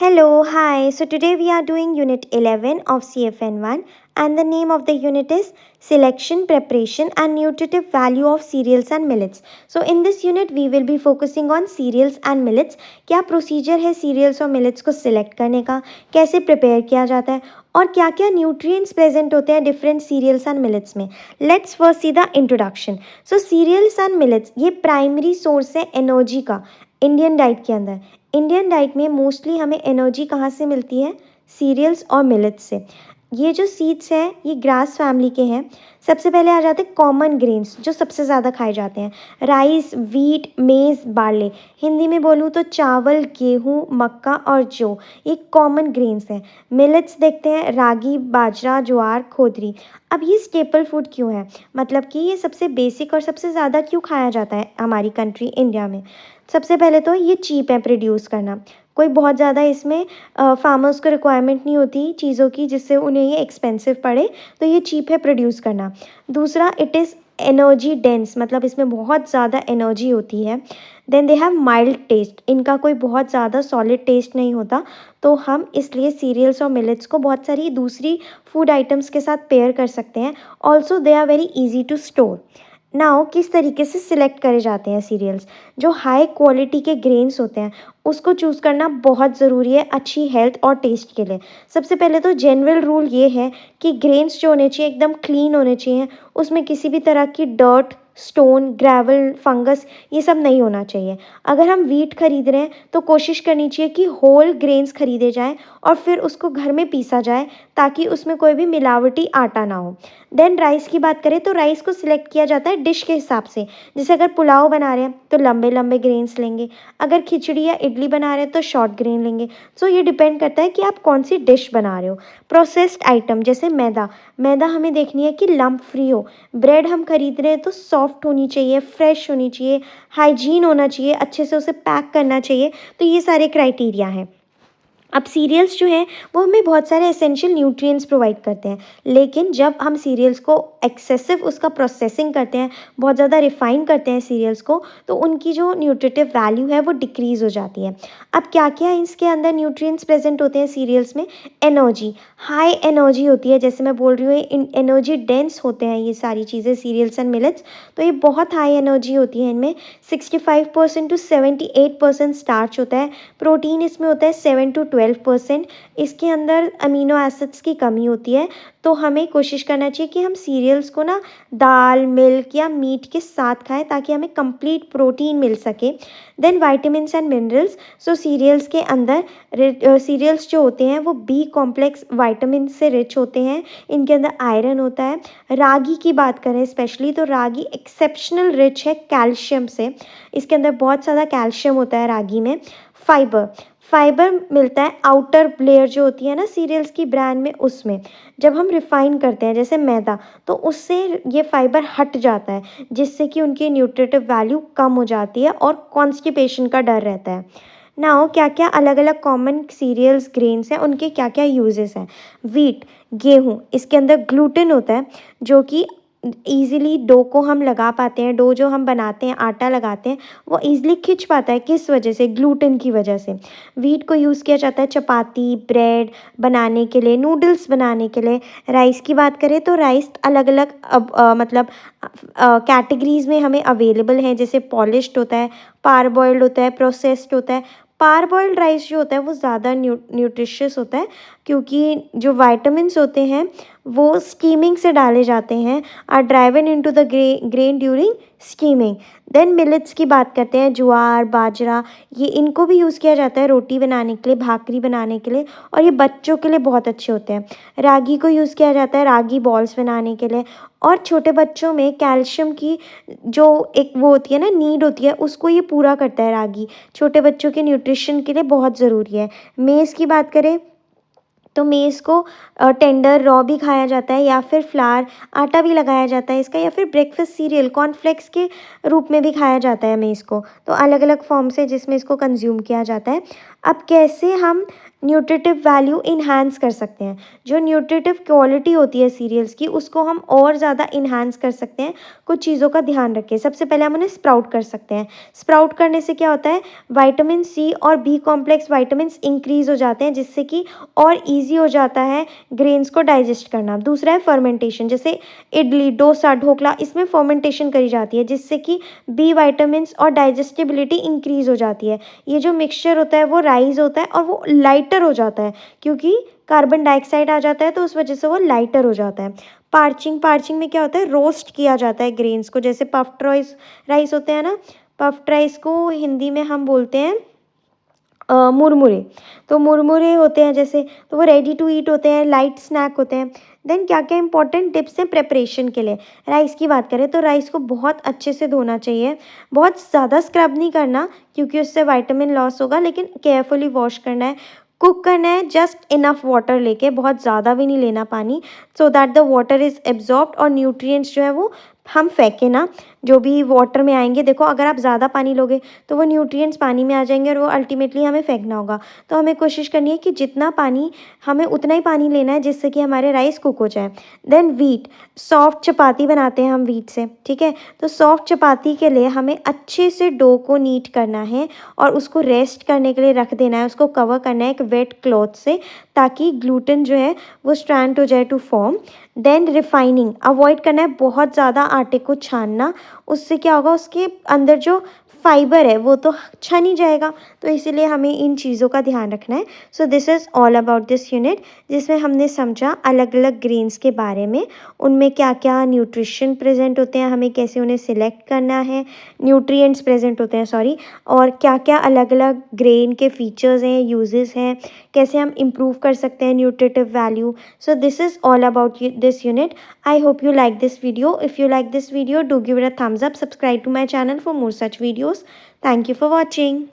Hello, hi. So today we are doing Unit 11 of CFN1 and the name of the unit is Selection, Preparation and Nutritive Value of Cereals and Millets. So in this unit we will be focusing on cereals and millets. क्या procedure है cereals और millets को select करने का, कैसे prepare किया जाता है और क्या क्या nutrients present होते हैं different cereals and millets में. Let's first see the introduction. So cereals and millets ये primary source है energy का इंडियन डाइट के अंदर. इंडियन डाइट में मोस्टली हमें एनर्जी कहाँ से मिलती है? सीरियल्स और मिलेट्स से. ये जो सीड्स हैं ये ग्रास फैमिली के हैं. सबसे पहले आ जाते हैं कॉमन ग्रेन्स जो सबसे ज़्यादा खाए जाते हैं. राइस, व्हीट, मेज़, बार्ले. हिंदी में बोलूँ तो चावल, गेहूँ, मक्का और जौ ये कॉमन ग्रेन्स हैं. मिलेट्स देखते हैं रागी, बाजरा, ज्वार, खोदरी. अब ये स्टेपल फूड क्यों है? मतलब कि ये सबसे बेसिक और सबसे ज़्यादा क्यों खाया जाता है हमारी कंट्री इंडिया में? सबसे पहले तो ये चीप है प्रोड्यूस करना. कोई बहुत ज़्यादा इसमें फार्मर्स को रिक्वायरमेंट नहीं होती चीज़ों की जिससे उन्हें ये एक्सपेंसिव पड़े, तो ये चीप है प्रोड्यूस करना. दूसरा, इट इज़ एनर्जी डेंस, मतलब इसमें बहुत ज़्यादा एनर्जी होती है. Then they have mild taste, इनका कोई बहुत ज़्यादा सॉलिड टेस्ट नहीं होता. तो हम इसलिए सीरियल्स और मिलेट्स को बहुत सारी दूसरी फूड आइटम्स के साथ पेयर कर सकते हैं. Also they are very easy to store. Now किस तरीके से सिलेक्ट करे जाते हैं सीरियल्स? जो हाई क्वालिटी के ग्रेन्स होते हैं उसको चूज़ करना बहुत ज़रूरी है अच्छी हेल्थ और टेस्ट के लिए. सबसे पहले तो जनरल रूल ये है कि ग्रेन्स जो होने चाहिए एकदम क्लीन होने चाहिए. उसमें किसी भी तरह की डर्ट, स्टोन, ग्रेवल, फंगस ये सब नहीं होना चाहिए. अगर हम व्हीट खरीद रहे हैं तो कोशिश करनी चाहिए कि होल ग्रेन्स खरीदे जाएँ और फिर उसको घर में पीसा जाए ताकि उसमें कोई भी मिलावटी आटा ना हो. देन राइस की बात करें तो राइस को सिलेक्ट किया जाता है डिश के हिसाब से. जैसे अगर पुलाव बना रहे हैं तो लंबे लंबे ग्रेन्स लेंगे. अगर खिचड़ी या इडली बना रहे हैं तो शॉर्ट ग्रेन लेंगे. सो ये डिपेंड करता है कि आप कौन सी डिश बना रहे हो. प्रोसेस्ड आइटम जैसे मैदा. मैदा हमें देखनी है कि लंप फ्री हो. ब्रेड हम खरीद रहे हैं तो सॉफ्ट होनी चाहिए, फ्रेश होनी चाहिए, हाइजीन होना चाहिए, अच्छे से उसे पैक करना चाहिए. तो ये सारे क्राइटेरिया हैं. अब सीरियल्स जो हैं वो हमें बहुत सारे एसेंशियल न्यूट्रिएंट्स प्रोवाइड करते हैं. लेकिन जब हम सीरियल्स को एक्सेसिव उसका प्रोसेसिंग करते हैं, बहुत ज़्यादा रिफ़ाइन करते हैं सीरियल्स को, तो उनकी जो न्यूट्रिटिव वैल्यू है वो डिक्रीज़ हो जाती है. अब क्या क्या इसके अंदर न्यूट्रिएंट्स प्रेजेंट होते हैं सीरियल्स में? एनर्जी, हाई एनर्जी होती है. जैसे मैं बोल रही हूँ एनर्जी डेंस होते हैं ये सारी चीज़ें सीरियल्स एंड मिलेट्स. तो ये बहुत हाई एनर्जी होती है. इनमें 65% टू 78% स्टार्च होता है. प्रोटीन इसमें होता है 7 to 12%. इसके अंदर अमीनो एसिड्स की कमी होती है. तो हमें कोशिश करना चाहिए कि हम सीरियल्स को ना दाल, मिल्क या मीट के साथ खाएं ताकि हमें कंप्लीट प्रोटीन मिल सके. Then vitamins and minerals. So cereals के अंदर सीरियल्स जो होते हैं वो बी कॉम्प्लेक्स वाइटामिन से रिच होते हैं. इनके अंदर आयरन होता है. रागी की बात करें स्पेशली तो रागी एक्सेप्शनल रिच है कैल्शियम से. इसके अंदर बहुत ज़्यादा कैल्शियम होता है रागी में. फाइबर, फाइबर मिलता है आउटर लेयर जो होती है ना सीरियल्स की ब्रांड में उसमें. जब हम रिफ़ाइन करते हैं जैसे मैदा तो उससे ये फाइबर हट जाता है जिससे कि उनकी न्यूट्रिटिव वैल्यू कम हो जाती है और कॉन्स्टिपेशन का डर रहता है. नाउ क्या क्या अलग अलग कॉमन सीरियल्स ग्रेन्स हैं उनके क्या क्या यूजेस हैं? व्हीट, गेहूँ, इसके अंदर ग्लूटेन होता है जो कि ईज़िली डो को हम लगा पाते हैं. डो जो हम बनाते हैं आटा लगाते हैं वो ईज़िली खिंच पाता है. किस वजह से? ग्लूटेन की वजह से. व्हीट को यूज़ किया जाता है चपाती, ब्रेड बनाने के लिए, नूडल्स बनाने के लिए. राइस की बात करें तो राइस अलग अलग अब मतलब कैटेगरीज़ में हमें अवेलेबल है. जैसे पॉलिश्ड होता है, पारबॉइल्ड होता है, प्रोसेस्ड होता है. पारबॉइल्ड राइस जो होता है वो ज़्यादा न्यूट्रिशियस होता है क्योंकि जो वाइटामिन्स होते हैं वो स्टीमिंग से डाले जाते हैं, are driven into the grain during steaming. Then millets की बात करते हैं. ज्वार, बाजरा ये इनको भी यूज़ किया जाता है रोटी बनाने के लिए, भाकरी बनाने के लिए और ये बच्चों के लिए बहुत अच्छे होते हैं. रागी को यूज़ किया जाता है रागी बॉल्स बनाने के लिए. और छोटे बच्चों में कैल्शियम की जो एक वो होती है ना नीड होती है उसको ये पूरा करता है रागी. छोटे बच्चों के न्यूट्रिशन के लिए बहुत ज़रूरी है. मेज़ की बात करें तो मेज़ को टेंडर रॉ भी खाया जाता है, या फिर फ्लावर आटा भी लगाया जाता है इसका, या फिर ब्रेकफास्ट सीरियल कॉर्नफ्लेक्स के रूप में भी खाया जाता है मेज़ को। तो अलग अलग फॉर्म से जिसमें इसको कंज्यूम किया जाता है। अब कैसे हम न्यूट्रिटिव वैल्यू इन्हांस कर सकते हैं, जो न्यूट्रिटिव क्वालिटी होती है सीरियल्स की उसको हम और ज़्यादा इन्हांस कर सकते हैं कुछ चीज़ों का ध्यान रख के। सबसे पहले हम उन्हें स्प्राउट कर सकते हैं। स्प्राउट करने से क्या होता है, विटामिन सी और बी कॉम्प्लेक्स विटामिन्स इंक्रीज़ हो जाते हैं, जिससे कि और ईजी हो जाता है ग्रेन्स को डाइजेस्ट करना। दूसरा है फर्मेंटेशन, जैसे इडली, डोसा, ढोकला, इसमें फर्मेंटेशन करी जाती है जिससे कि बी विटामिन्स और डाइजेस्टिबिलिटी इंक्रीज़ हो जाती है। ये जो मिक्सचर होता है वो राइज़ होता है और वो लाइटर हो जाता है, क्योंकि कार्बन डाइऑक्साइड आ जाता है तो उस वजह से वो लाइटर हो जाता है। पार्चिंग में क्या होता है, रोस्ट किया जाता है ग्रेन्स को, जैसे पफ्ड राइस होते हैं ना, पफ्ड राइस को हिंदी में हम बोलते हैं मुरमुरे। तो मुरमुरे होते हैं जैसे, तो वो रेडी टू ईट होते हैं, लाइट स्नैक होते हैं। देन क्या क्या इंपॉर्टेंट टिप्स हैं प्रिपरेशन के लिए। राइस की बात करें तो राइस को बहुत अच्छे से धोना चाहिए, बहुत ज़्यादा स्क्रब नहीं करना क्योंकि उससे विटामिन लॉस होगा, लेकिन केयरफुली वॉश करना है। कुक करना है जस्ट इनफ वाटर लेके, बहुत ज़्यादा भी नहीं लेना पानी, so that the water is absorbed और न्यूट्रिएंट्स जो है वो हम फेंके ना, जो भी वाटर में आएंगे। देखो अगर आप ज़्यादा पानी लोगे तो वो न्यूट्रिएंट्स पानी में आ जाएंगे और वो अल्टीमेटली हमें फेंकना होगा। तो हमें कोशिश करनी है कि जितना पानी, हमें उतना ही पानी लेना है जिससे कि हमारे राइस कुक हो जाए। देन वीट, सॉफ्ट चपाती बनाते हैं हम वीट से, ठीक है। तो सॉफ्ट चपाती के लिए हमें अच्छे से डो को नीट करना है और उसको रेस्ट करने के लिए रख देना है, उसको कवर करना है एक वेट क्लॉथ से, ताकि ग्लूटेन जो है वो स्ट्रैंड हो जाए to form. Then refining avoid करना है, बहुत ज़्यादा आटे को छानना, उससे क्या होगा, उसके अंदर जो फाइबर है वो तो छन ही जाएगा। तो इसीलिए हमें इन चीज़ों का ध्यान रखना है। So this is all about this unit, जिसमें हमने समझा अलग अलग ग्रेन्स के बारे में, उनमें क्या क्या न्यूट्रिशन प्रेजेंट होते हैं, हमें कैसे उन्हें सिलेक्ट करना है, न्यूट्रिएंट्स प्रेजेंट होते हैं सॉरी, और क्या क्या अलग अलग ग्रेन के फीचर्स हैं, यूजेस हैं, कैसे हम इम्प्रूव कर सकते हैं nutritive value. So this is all about this unit. I hope you like this video. If you like this video, do give it a thumbs up. Subscribe to my channel for more such videos. Thank you for watching.